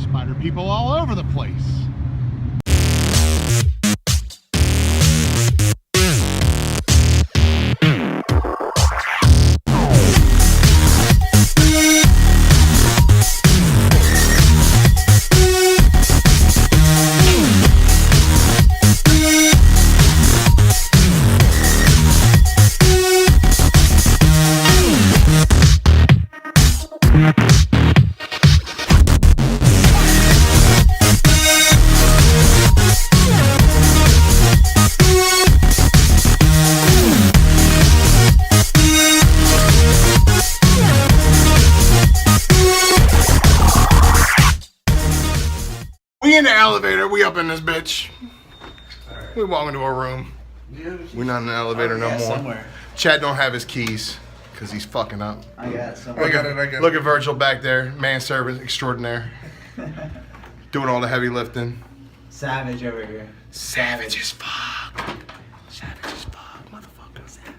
Spider people all over the place. We in the elevator, we up in this bitch. We walk into a room. We're not in the elevator no more. Somewhere. Chad don't have his keys because he's fucking up. I got it somewhere. Look at Virgil back there, manservant extraordinaire. Doing all the heavy lifting. Savage over here. Savage as fuck. Savage as fuck, motherfucker. Savage.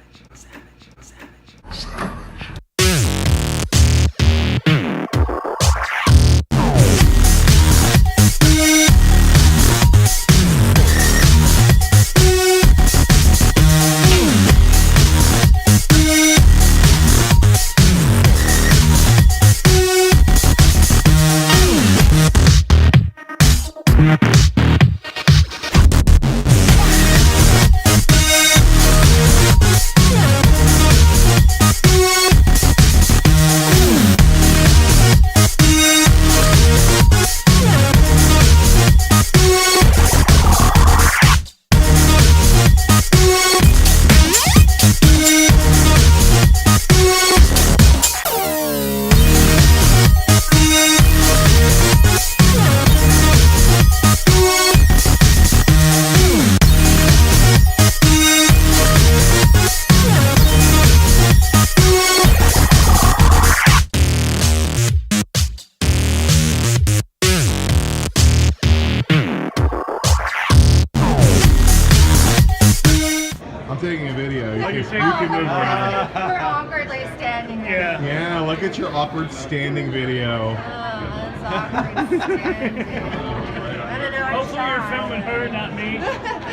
I'm taking a video. You can move around. We're awkwardly standing there. Yeah, look at your awkward standing video. Oh, that's awkward standing. I don't know. Hopefully you're filming her, not me.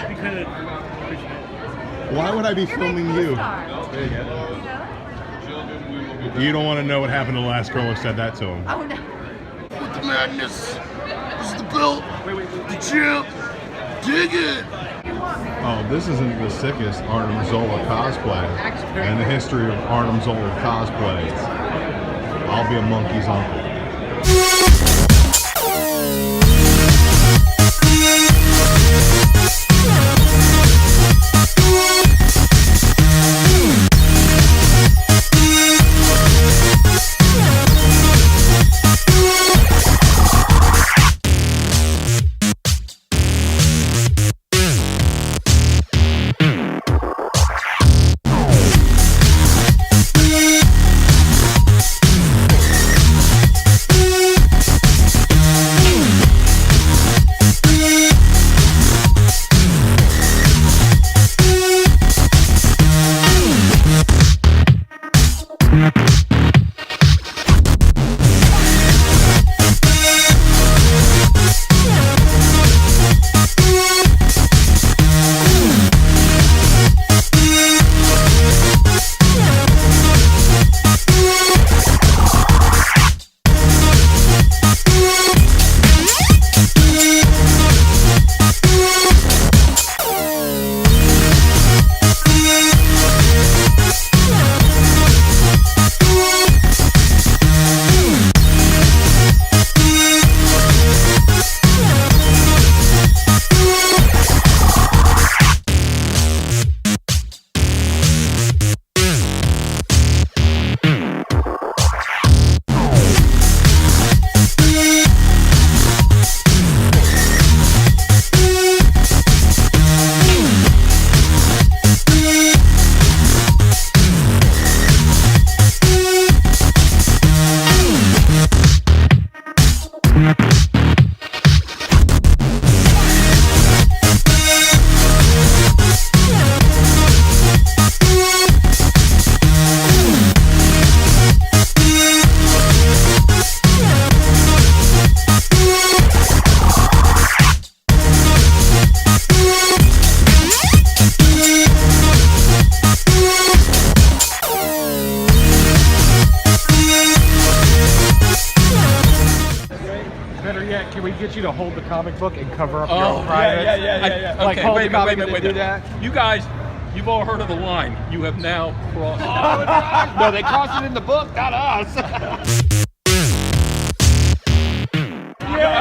Because Why would I be filming you? You don't want to know what happened to the last girl who said that to him. Oh no. With the madness. This is the belt. The chip. Dig it. Oh, this isn't the sickest Arnim Zola cosplay in the history of Arnim Zola cosplays. I'll be a monkey's uncle. better yet, can we get you to hold the comic book and cover up your own private? Yeah. Like, Okay, hold wait the a comic minute, and do that? You guys, you've all heard of the line. You have now crossed. No, they crossed it in the book, not us. I'm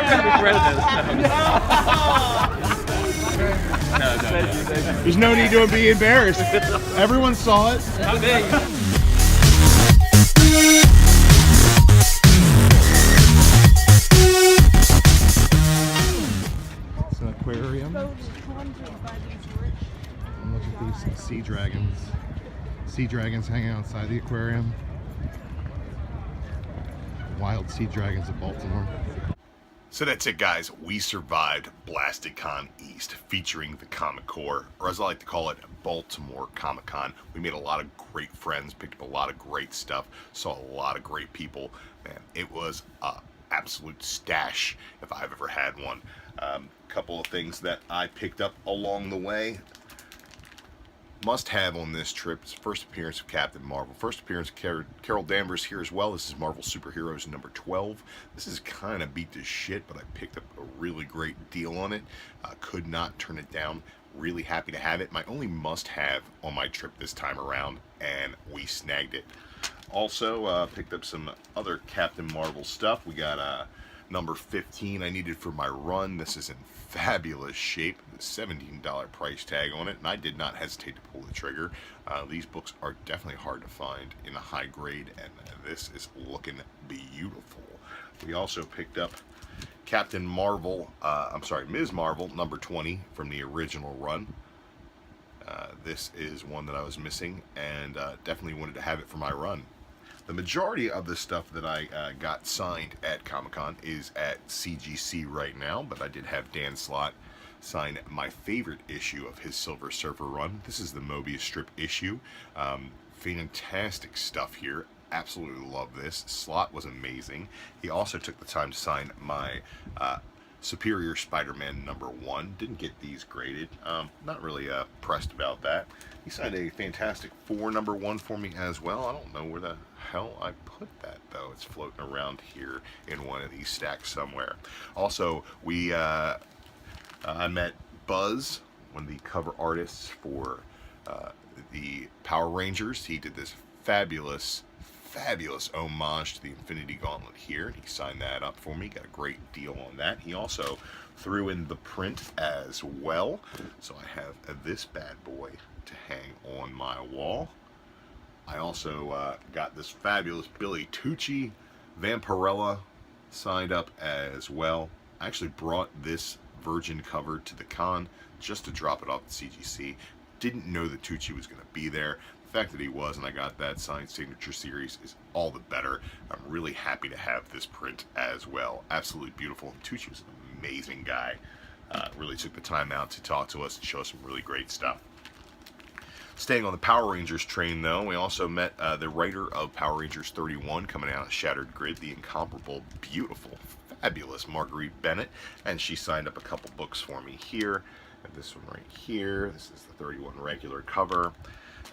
kind of regretting this. No. There's no need to be embarrassed. Everyone saw it. Not me. It's an aquarium. Look at these sea dragons. Sea dragons hanging outside the aquarium. Wild sea dragons of Baltimore. So that's it, guys. We survived BlasticCon East, featuring the Comic Corps, or as I like to call it, Baltimore Comic-Con. We made a lot of great friends, picked up a lot of great stuff, saw a lot of great people. Man, it was an absolute stash if I've ever had one. Couple of things that I picked up along the way. Must have on this trip is first appearance of Captain Marvel. First appearance of Carol Danvers here as well. This is Marvel Superheroes number 12. This is kind of beat to shit, but I picked up a really great deal on it. Could not turn it down. Really happy to have it. My only must-have on my trip this time around, and we snagged it. Also, picked up some other Captain Marvel stuff. We got number 15 I needed for my run. This is in fabulous shape. $17 price tag on it, and I did not hesitate to pull the trigger. These books are definitely hard to find in a high grade, and this is looking beautiful. We also picked up Captain Marvel, Ms. Marvel, number 20 from the original run. This is one that I was missing, and definitely wanted to have it for my run. The majority of the stuff that I got signed at Comic-Con is at CGC right now, but I did have Dan Slott sign my favorite issue of his Silver Surfer run. This is the Mobius strip issue. Fantastic stuff here. Absolutely love this. Slott was amazing. He also took the time to sign my Superior Spider-Man number 1. Didn't get these graded. Not really pressed about that. He signed a Fantastic Four number 1 for me as well. I don't know where the hell I put that, though. It's floating around here in one of these stacks somewhere. Also, I met Buzz, one of the cover artists for the Power Rangers. He did this fabulous homage to the Infinity Gauntlet here, and he signed that up for me. Got a great deal on that. He also threw in the print as well, so I have this bad boy to hang on my wall. I also got this fabulous Billy Tucci Vampirella signed up as well. I actually brought this Virgin cover to the con just to drop it off at CGC. Didn't know that Tucci was going to be there. The fact that he was, and I got that signed signature series, is all the better. I'm really happy to have this print as well. Absolutely beautiful. And Tucci was an amazing guy. Really took the time out to talk to us and show us some really great stuff. Staying on the Power Rangers train, though, we also met the writer of Power Rangers 31, coming out of Shattered Grid, the incomparable, beautiful, fabulous Marguerite Bennett, and she signed up a couple books for me here. And this one right here. This is the 31 regular cover,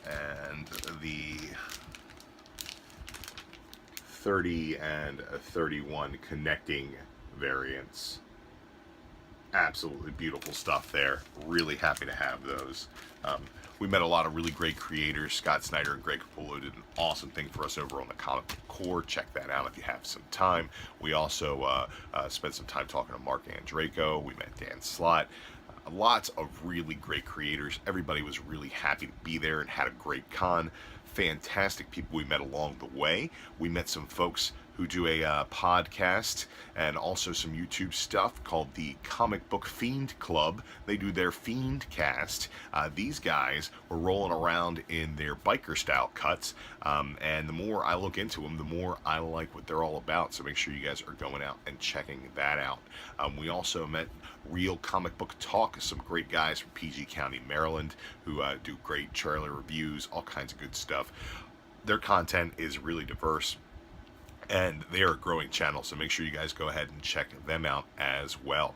and the 30 and 31 connecting variants. Absolutely beautiful stuff there. Really happy to have those. We met a lot of really great creators. Scott Snyder and Greg Capullo did an awesome thing for us over on the Comic Corps. Check that out if you have some time. We also spent some time talking to Mark Andraco. We met Dan Slott. Lots of really great creators. Everybody was really happy to be there and had a great con. Fantastic people we met along the way. We met some folks who do a podcast and also some YouTube stuff called the Comic Book Fiend Club. They do their Fiend cast. These guys were rolling around in their biker style cuts, and the more I look into them, the more I like what they're all about. So make sure you guys are going out and checking that out. We also met Real Comic Book Talk, some great guys from PG County, Maryland, who do great trailer reviews, all kinds of good stuff. Their content is really diverse, and they are a growing channel, so make sure you guys go ahead and check them out as well.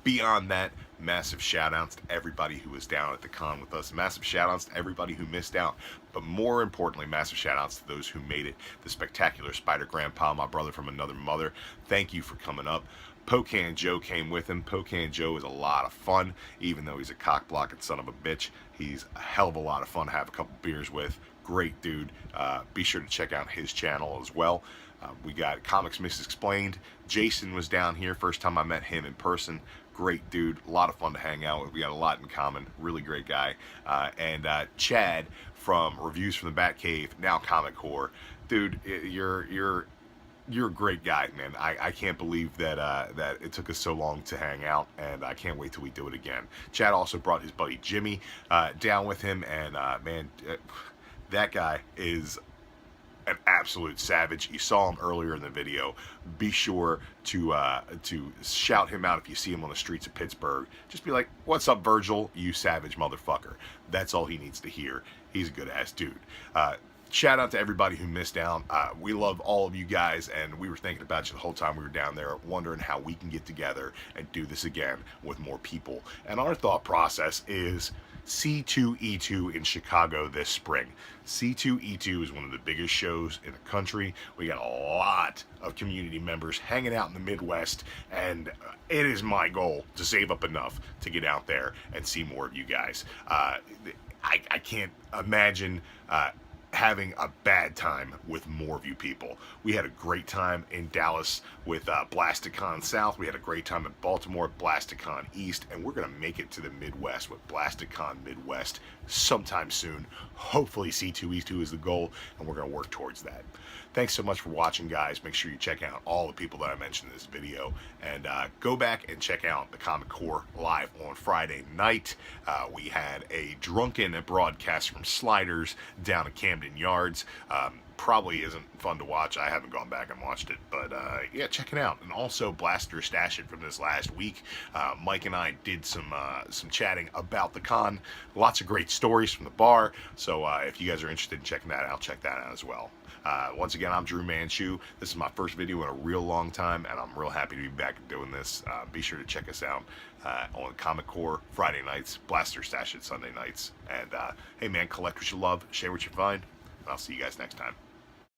Beyond that, massive shout outs to everybody who was down at the con with us. Massive shout outs to everybody who missed out. But more importantly, massive shout outs to those who made it. The spectacular Spider Grandpa, my brother from another mother. Thank you for coming up. Pocan Joe came with him. Pocan Joe is a lot of fun, even though he's a cock-blocking son of a bitch. He's a hell of a lot of fun to have a couple beers with. Great dude. Be sure to check out his channel as well. We got Comics Misexplained. Jason was down here. First time I met him in person. Great dude. A lot of fun to hang out with. We got a lot in common. Really great guy. And Chad from Reviews from the Batcave, now Comic Core. Dude, you're a great guy, man. I can't believe that that it took us so long to hang out, and I can't wait till we do it again. Chad also brought his buddy Jimmy down with him, and man, that guy is an absolute savage. You saw him earlier in the video. Be sure to shout him out if you see him on the streets of Pittsburgh. Just be like, "What's up, Virgil? You savage motherfucker." That's all he needs to hear. He's a good ass dude. Shout out to everybody who missed out. We love all of you guys, and we were thinking about you the whole time we were down there, wondering how we can get together and do this again with more people. And our thought process is C2E2 in Chicago this spring. C2E2 is one of the biggest shows in the country. We got a lot of community members hanging out in the Midwest, and it is my goal to save up enough to get out there and see more of you guys. I can't imagine having a bad time with more of you people. We had a great time in Dallas with Blasticon South. We had a great time in Baltimore at Blasticon East, and we're going to make it to the Midwest with Blasticon Midwest sometime soon. Hopefully C2E2 is the goal, and we're going to work towards that. Thanks so much for watching, guys. Make sure you check out all the people that I mentioned in this video, and go back and check out the Comic Core live on Friday night. We had a drunken broadcast from Sliders down at Camden Yards. Probably isn't fun to watch. I haven't gone back and watched it, but yeah, check it out. And also Blaster Stash It from this last week. Mike and I did some chatting about the con. Lots of great stories from the bar. So if you guys are interested in checking that out, check that out as well. Once again, I'm Drew Manchu. This is my first video in a real long time, and I'm real happy to be back doing this. Be sure to check us out on Comic Core Friday nights, Blaster Stash It Sunday nights. And hey man, collect what you love, share what you find, and I'll see you guys next time.